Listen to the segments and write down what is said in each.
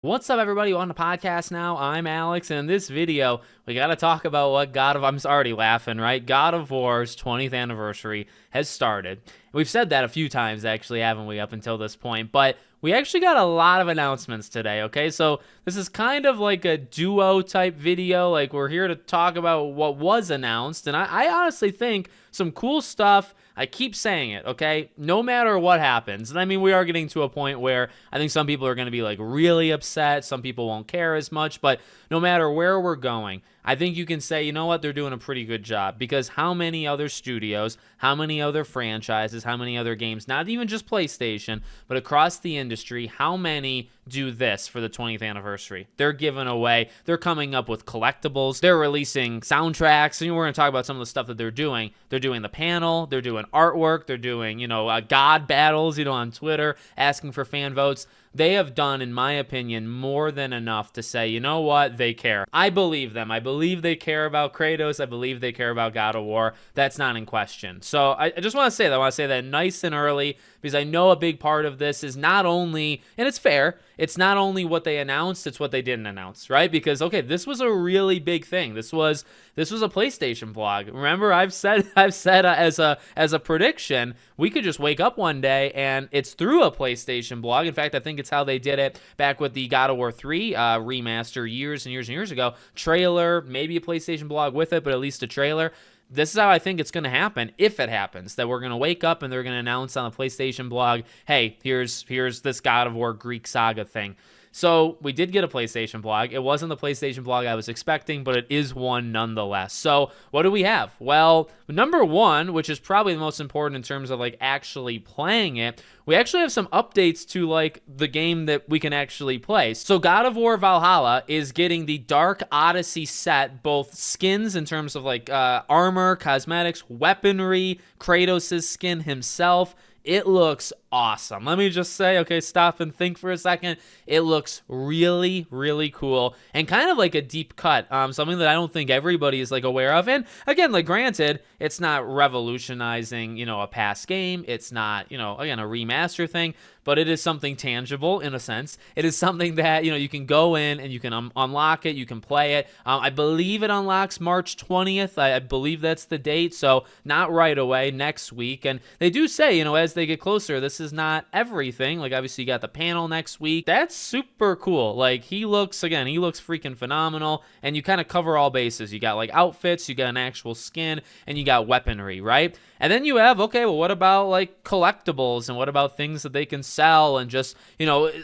What's up, everybody? On the podcast now. I'm Alex, and in this video, we got to talk about what I'm already laughing, right? God of War's 20th anniversary has started. We've said that a few times, actually, haven't we, up until this point? But we actually got a lot of announcements today, okay? So this is kind of like a duo type video. Like, we're here to talk about what was announced, and I honestly think some cool stuff. I keep saying it, okay? No matter what happens. And I mean, we are getting to a point where I think some people are going to be like really upset. Some people won't care as much. But no matter where we're going, I think you can say, you know what, they're doing a pretty good job. Because how many other studios, how many other franchises, how many other games, not even just PlayStation, but across the industry, how many do this for the 20th anniversary? They're giving away, they're coming up with collectibles, they're releasing soundtracks, and we're going to talk about some of the stuff that they're doing. They're doing the panel, they're doing artwork, they're doing, God battles, on Twitter, asking for fan votes. They have done, in my opinion, more than enough to say, you know what, they care. I believe them. I believe they care about Kratos. I believe they care about God of War. That's not in question. So I just want to say that. I want to say that nice and early, because I know a big part of this is not only, and it's fair, it's not only what they announced, it's what they didn't announce, right? Because, okay, this was a really big thing. This was a PlayStation vlog. Remember, I've said as a prediction, we could just wake up one day and it's through a PlayStation blog. In fact, I think it's how they did it back with the God of War 3 remaster years and years and years ago. Trailer, maybe a PlayStation blog with it, but at least a trailer. This is how I think it's going to happen, if it happens, that we're going to wake up and they're going to announce on the PlayStation blog, hey, here's this God of War Greek saga thing. So we did get a PlayStation blog. It wasn't the PlayStation blog I was expecting, but it is one nonetheless. So what do we have? Well, number one, which is probably the most important in terms of like actually playing it, we actually have some updates to like the game that we can actually play. So God of War Valhalla is getting the Dark Odyssey set, both skins in terms of like armor, cosmetics, weaponry, Kratos' skin himself. It looks awesome. Let me just say, okay, stop and think for a second. It looks really, really cool and kind of like a deep cut, something that I don't think everybody is like aware of. And again, like granted, it's not revolutionizing, a past game. It's not, again, a remaster thing, but it is something tangible in a sense. It is something that, you can go in and you can unlock it. You can play it. I believe it unlocks March 20th. I believe that's the date. So not right away, next week. And they do say, as they get closer, this is not everything. Like obviously you got the panel next week. That's super cool. Like he looks freaking phenomenal. And you kind of cover all bases. You got like outfits, you got an actual skin, and you got weaponry, right? And then you have, okay, well, what about like collectibles and what about things that they can sell and just,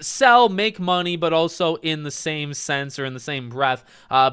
sell, make money, but also in the same sense or in the same breath,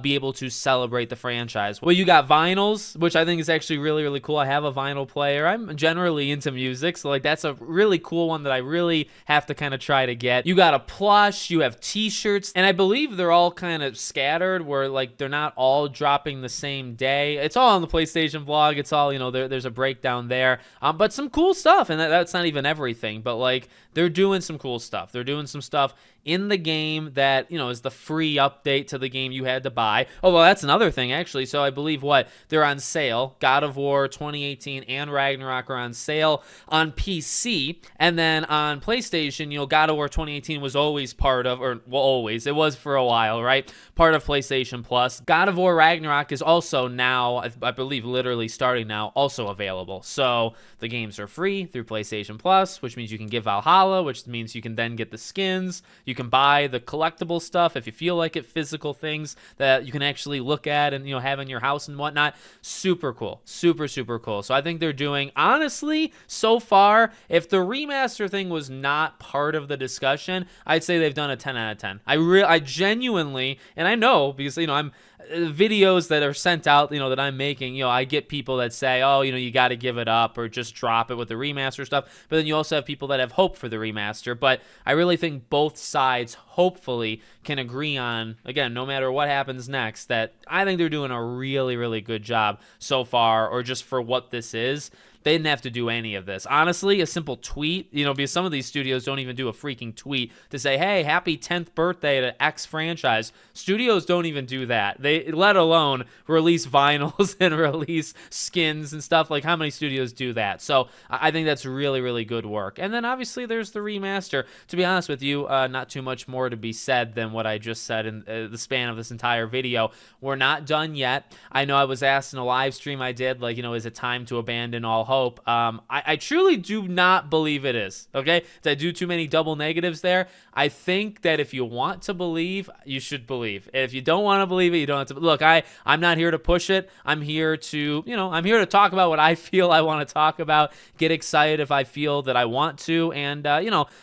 be able to celebrate the franchise. Well, you got vinyls, which I think is actually really, really cool. I have a vinyl player. I'm generally into music, so like that's a really cool one that I really have to kind of try to get. You got a plush, you have t-shirts, and I believe they're all kind of scattered where like they're not all dropping the same day. It's all on the PlayStation blog. It's all, there's a breakdown there, but some cool stuff, and that's not even everything, but like they're doing some cool stuff. They're doing some stuff in the game that, is the free update to the game you had to buy. Oh, well, that's another thing, actually. So I believe they're on sale. God of War 2018 and Ragnarok are on sale on PC. And then on PlayStation, God of War 2018 was always part of, it was for a while, right? Part of PlayStation Plus. God of War Ragnarok is also now, I believe literally starting now, also available. So the games are free through PlayStation Plus, which means you can get Valhalla, which means you can then get the skins. You can buy the collectible stuff if you feel like it, physical things that you can actually look at and, have in your house and whatnot. Super cool. Super, super cool. So I think they're doing, honestly, so far, if the remaster thing was not part of the discussion, I'd say they've done a 10 out of 10. I genuinely, and I know because, I'm videos that are sent out, that I'm making, I get people that say, oh, you got to give it up or just drop it with the remaster stuff. But then you also have people that have hope for the remaster. But I really think both sides hopefully can agree on, again, no matter what happens next, that I think they're doing a really, really good job so far, or just for what this is. They didn't have to do any of this. Honestly, a simple tweet, because some of these studios don't even do a freaking tweet to say, hey, happy 10th birthday to X franchise. Studios don't even do that. They, let alone release vinyls and release skins and stuff. Like, how many studios do that? So I think that's really, really good work. And then obviously there's the remaster. To be honest with you, not too much more to be said than what I just said in the span of this entire video. We're not done yet. I know I was asked in a live stream I did, like, is it time to abandon all hope? I truly do not believe it is, okay? Did I do too many double negatives there? I think that if you want to believe, you should believe. If you don't want to believe it, you don't have to. Look, I'm not here to push it. I'm here to, I'm here to talk about what I feel I want to talk about, get excited if I feel that I want to, and,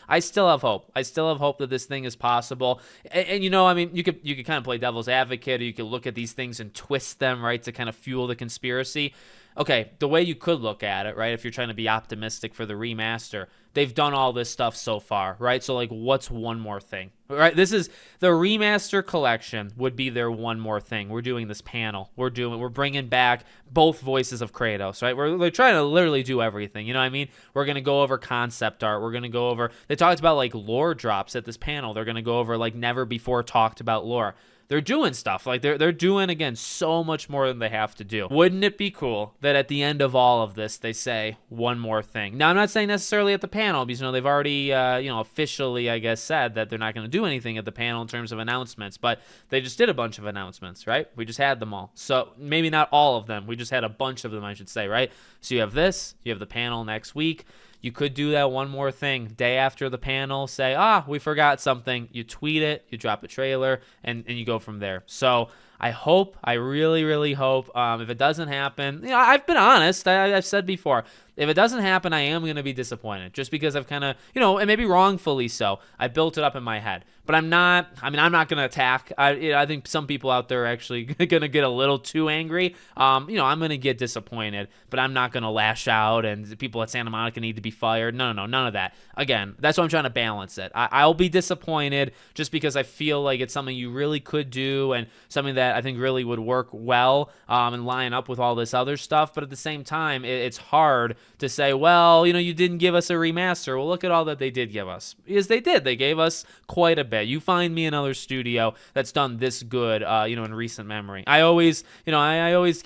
I still have hope. I still have hope that this thing is possible. And you could kind of play devil's advocate, or you could look at these things and twist them, right, to kind of fuel the conspiracy. Okay, the way you could look at it, right, if you're trying to be optimistic for the remaster, they've done all this stuff so far, right? So, like, what's one more thing, right? This is the remaster collection would be their one more thing. We're doing this panel. We're bringing back both voices of Kratos, right? They're trying to literally do everything. You know what I mean? We're going to go over concept art. We're going to go over, they talked about, like, lore drops at this panel. They're going to go over, like, never before talked about lore. They're doing stuff. Like, they're doing, again, so much more than they have to do. Wouldn't it be cool that at the end of all of this, they say one more thing? Now, I'm not saying necessarily at the panel, because, they've already, officially, I guess, said that they're not going to do anything at the panel in terms of announcements, but they just did a bunch of announcements, right? We just had them all. So maybe not all of them. We just had a bunch of them, I should say, right? So you have this, you have the panel next week. You could do that one more thing. Day after the panel, say, we forgot something. You tweet it, you drop a trailer, and you go from there. So I really, really hope, if it doesn't happen, I've been honest. I've said before, if it doesn't happen, I am going to be disappointed, just because I've kind of, and maybe wrongfully so, I built it up in my head. But I'm not going to attack. I think some people out there are actually going to get a little too angry. I'm going to get disappointed, but I'm not going to lash out and people at Santa Monica need to be fired. No, none of that. Again, that's why I'm trying to balance it. I'll be disappointed just because I feel like it's something you really could do and something that I think really would work well and line up with all this other stuff. But at the same time, it's hard to say, well, you didn't give us a remaster. Well, look at all that they did give us. Because they did. They gave us quite a bit. You find me another studio that's done this good, in recent memory. I always give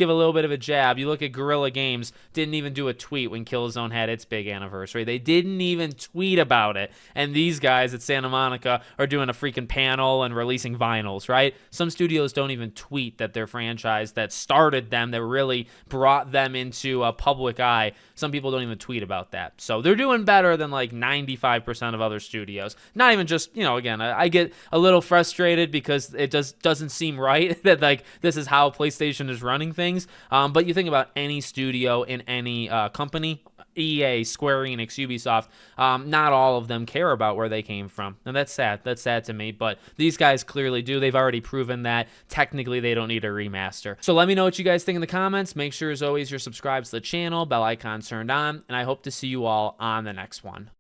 a little bit of a jab. You look at Guerrilla Games, didn't even do a tweet when Killzone had its big anniversary. They didn't even tweet about it. And these guys at Santa Monica are doing a freaking panel and releasing vinyls, right? Some studios don't even tweet that their franchise that started them, that really brought them into a public eye. Some people don't even tweet about that. So they're doing better than like 95% of other studios. Not even just, again, I get a little frustrated because it just doesn't seem right that like this is how PlayStation is running things. But you think about any studio in any company, EA, Square Enix, Ubisoft, not all of them care about where they came from. And that's sad. That's sad to me. But these guys clearly do. They've already proven that technically they don't need a remaster. So let me know what you guys think in the comments. Make sure, as always, you're subscribed to the channel, bell icon turned on, and I hope to see you all on the next one.